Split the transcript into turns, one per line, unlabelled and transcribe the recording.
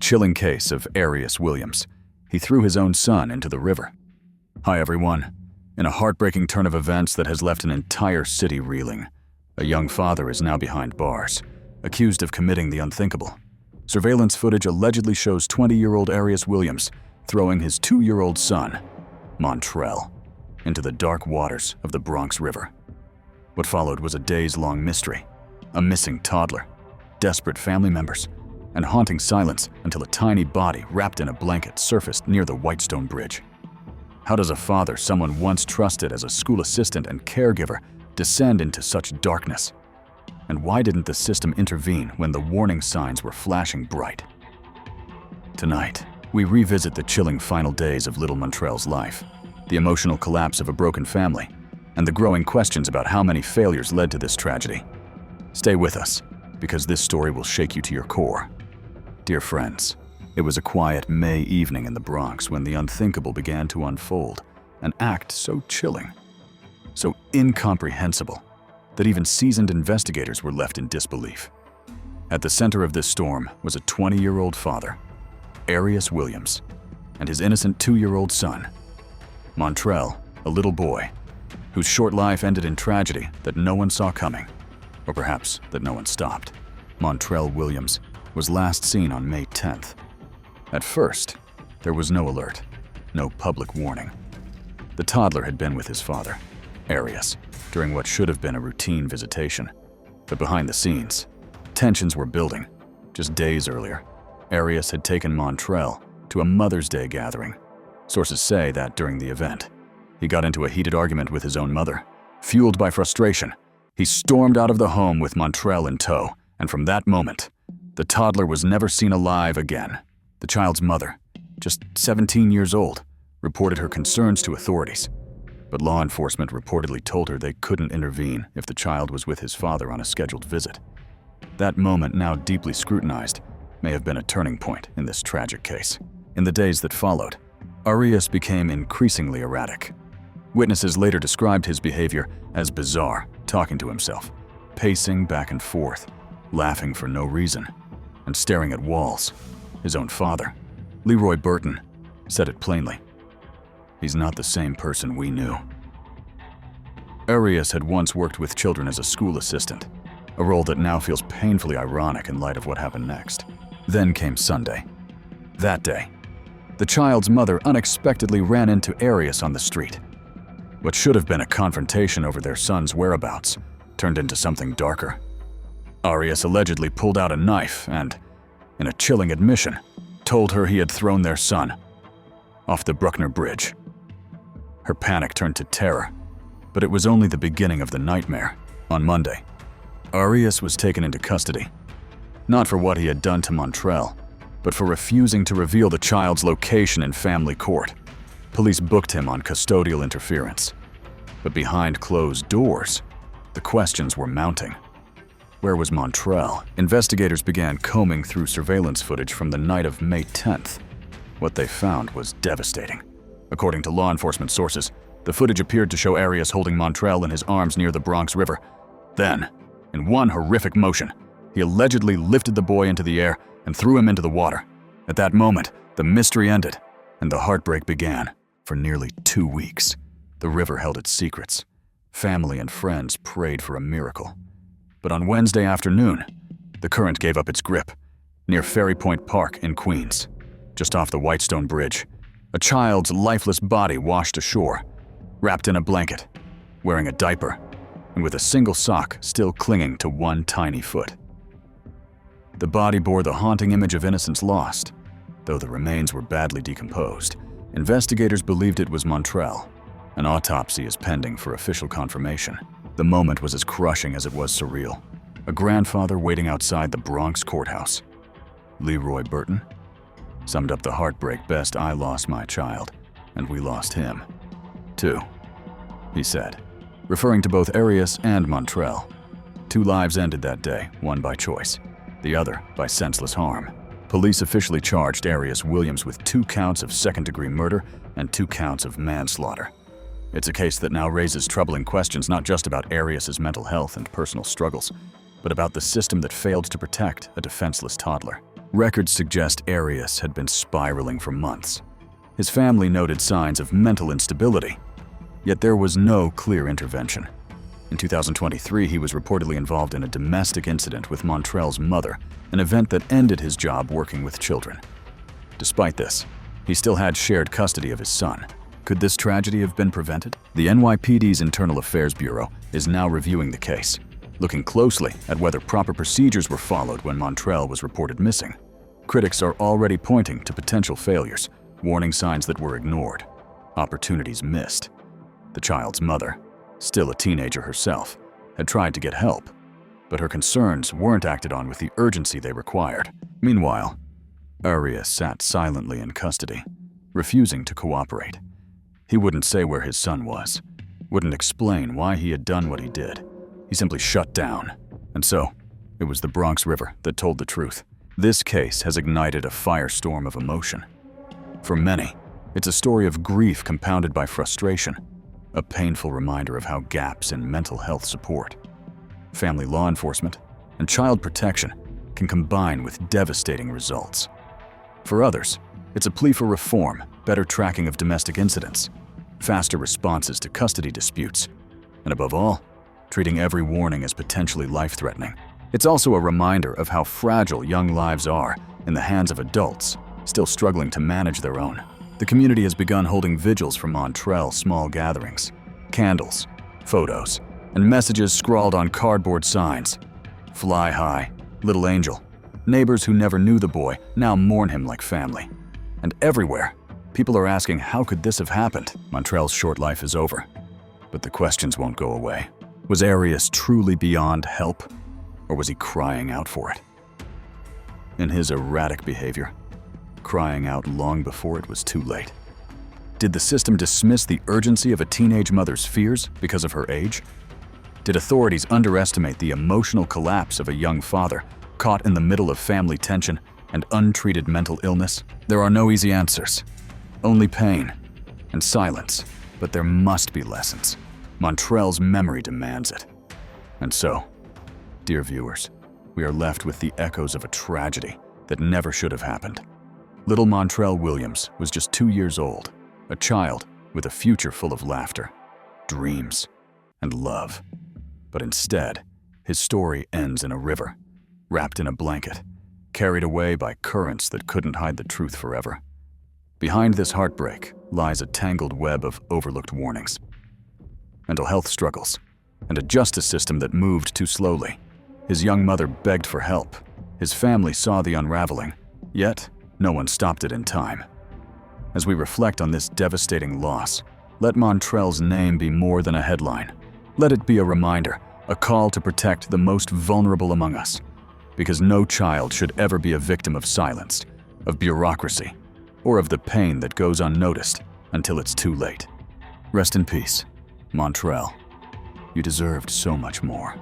chilling case of Arius Williams. He threw his own son into the river. Hi everyone. In a heartbreaking turn of events that has left an entire city reeling, a young father is now behind bars, accused of committing the unthinkable. Surveillance footage allegedly shows 20-year-old Arius Williams throwing his 2-year-old son, Montrell, into the dark waters of the Bronx River. What followed was a days-long mystery, a missing toddler, desperate family members, and haunting silence until a tiny body wrapped in a blanket surfaced near the Whitestone Bridge. How does a father someone once trusted as a school assistant and caregiver descend into such darkness? And why didn't the system intervene when the warning signs were flashing bright? Tonight, we revisit the chilling final days of little Montrell's life, the emotional collapse of a broken family, and the growing questions about how many failures led to this tragedy. Stay with us, because this story will shake you to your core. Dear friends, it was a quiet May evening in the Bronx when the unthinkable began to unfold, an act so chilling, so incomprehensible, that even seasoned investigators were left in disbelief. At the center of this storm was a 20-year-old father, Arius Williams, and his innocent 2-year-old son, Montrell, a little boy, whose short life ended in tragedy that no one saw coming, or perhaps that no one stopped. Montrell Williams was last seen on May 10th. At first, there was no alert, no public warning. The toddler had been with his father, Arius, during what should have been a routine visitation. But behind the scenes, tensions were building. Just days earlier, Arius had taken Montrell to a Mother's Day gathering. Sources say that during the event, he got into a heated argument with his own mother. Fueled by frustration, he stormed out of the home with Montrell in tow, and from that moment, the toddler was never seen alive again. The child's mother, just 17 years old, reported her concerns to authorities, but law enforcement reportedly told her they couldn't intervene if the child was with his father on a scheduled visit. That moment, now deeply scrutinized, may have been a turning point in this tragic case. In the days that followed, Arius became increasingly erratic. Witnesses later described his behavior as bizarre, talking to himself, pacing back and forth, laughing for no reason, and staring at walls. His own father, Leroy Burton, said it plainly. He's not the same person we knew. Arius had once worked with children as a school assistant, a role that now feels painfully ironic in light of what happened next. Then came Sunday. That day, the child's mother unexpectedly ran into Arius on the street. What should have been a confrontation over their son's whereabouts turned into something darker. Arius allegedly pulled out a knife and, in a chilling admission, told her he had thrown their son off the Bruckner Bridge. Her panic turned to terror, but it was only the beginning of the nightmare. On Monday, Arius was taken into custody, not for what he had done to Montrell, but for refusing to reveal the child's location in family court. Police booked him on custodial interference. But behind closed doors, the questions were mounting. Where was Montrell? Investigators began combing through surveillance footage from the night of May 10th. What they found was devastating. According to law enforcement sources, the footage appeared to show Arius holding Montrell in his arms near the Bronx River. Then, in one horrific motion, he allegedly lifted the boy into the air and threw him into the water. At that moment, the mystery ended, and the heartbreak began. For nearly 2 weeks, the river held its secrets. Family and friends prayed for a miracle. But on Wednesday afternoon, the current gave up its grip. Near Ferry Point Park in Queens, just off the Whitestone Bridge, a child's lifeless body washed ashore, wrapped in a blanket, wearing a diaper, and with a single sock still clinging to one tiny foot. The body bore the haunting image of innocence lost. Though the remains were badly decomposed, investigators believed it was Montrell. An autopsy is pending for official confirmation. The moment was as crushing as it was surreal. A grandfather waiting outside the Bronx courthouse, Leroy Burton, summed up the heartbreak best. I lost my child, and we lost him, too, he said, referring to both Arius and Montrell. 2 lives ended that day, one by choice, the other by senseless harm. Police officially charged Arius Williams with 2 counts of second-degree murder and 2 counts of manslaughter. It's a case that now raises troubling questions not just about Arius's mental health and personal struggles, but about the system that failed to protect a defenseless toddler. Records suggest Arius had been spiraling for months. His family noted signs of mental instability, yet there was no clear intervention. In 2023, he was reportedly involved in a domestic incident with Montrell's mother, an event that ended his job working with children. Despite this, he still had shared custody of his son. Could this tragedy have been prevented? The NYPD's Internal Affairs Bureau is now reviewing the case, looking closely at whether proper procedures were followed when Montrell was reported missing. Critics are already pointing to potential failures, warning signs that were ignored, opportunities missed. The child's mother, still a teenager herself, had tried to get help, but her concerns weren't acted on with the urgency they required. Meanwhile, Arius sat silently in custody, refusing to cooperate. He wouldn't say where his son was, wouldn't explain why he had done what he did. He simply shut down. And so, it was the Bronx River that told the truth. This case has ignited a firestorm of emotion. For many, it's a story of grief compounded by frustration, a painful reminder of how gaps in mental health support, family law enforcement, and child protection can combine with devastating results. For others, it's a plea for reform, better tracking of domestic incidents, faster responses to custody disputes, and above all, treating every warning as potentially life-threatening. It's also a reminder of how fragile young lives are in the hands of adults still struggling to manage their own. The community has begun holding vigils for Montrell's small gatherings. Candles, photos, and messages scrawled on cardboard signs. Fly high, little angel. Neighbors who never knew the boy now mourn him like family. And everywhere, people are asking, how could this have happened? Montrell's short life is over, but the questions won't go away. Was Arius truly beyond help, or was he crying out for it? In his erratic behavior, crying out long before it was too late. Did the system dismiss the urgency of a teenage mother's fears because of her age? Did authorities underestimate the emotional collapse of a young father caught in the middle of family tension and untreated mental illness? There are no easy answers, only pain and silence, but there must be lessons. Montrell's memory demands it. And so, dear viewers, we are left with the echoes of a tragedy that never should have happened. Little Montrell Williams was just 2 years old, a child with a future full of laughter, dreams, and love. But instead, his story ends in a river, wrapped in a blanket, carried away by currents that couldn't hide the truth forever. Behind this heartbreak lies a tangled web of overlooked warnings, mental health struggles, and a justice system that moved too slowly. His young mother begged for help. His family saw the unraveling, yet no one stopped it in time. As we reflect on this devastating loss, let Montrell's name be more than a headline. Let it be a reminder, a call to protect the most vulnerable among us, because no child should ever be a victim of silence, of bureaucracy, or of the pain that goes unnoticed until it's too late. Rest in peace, Montrell. You deserved so much more.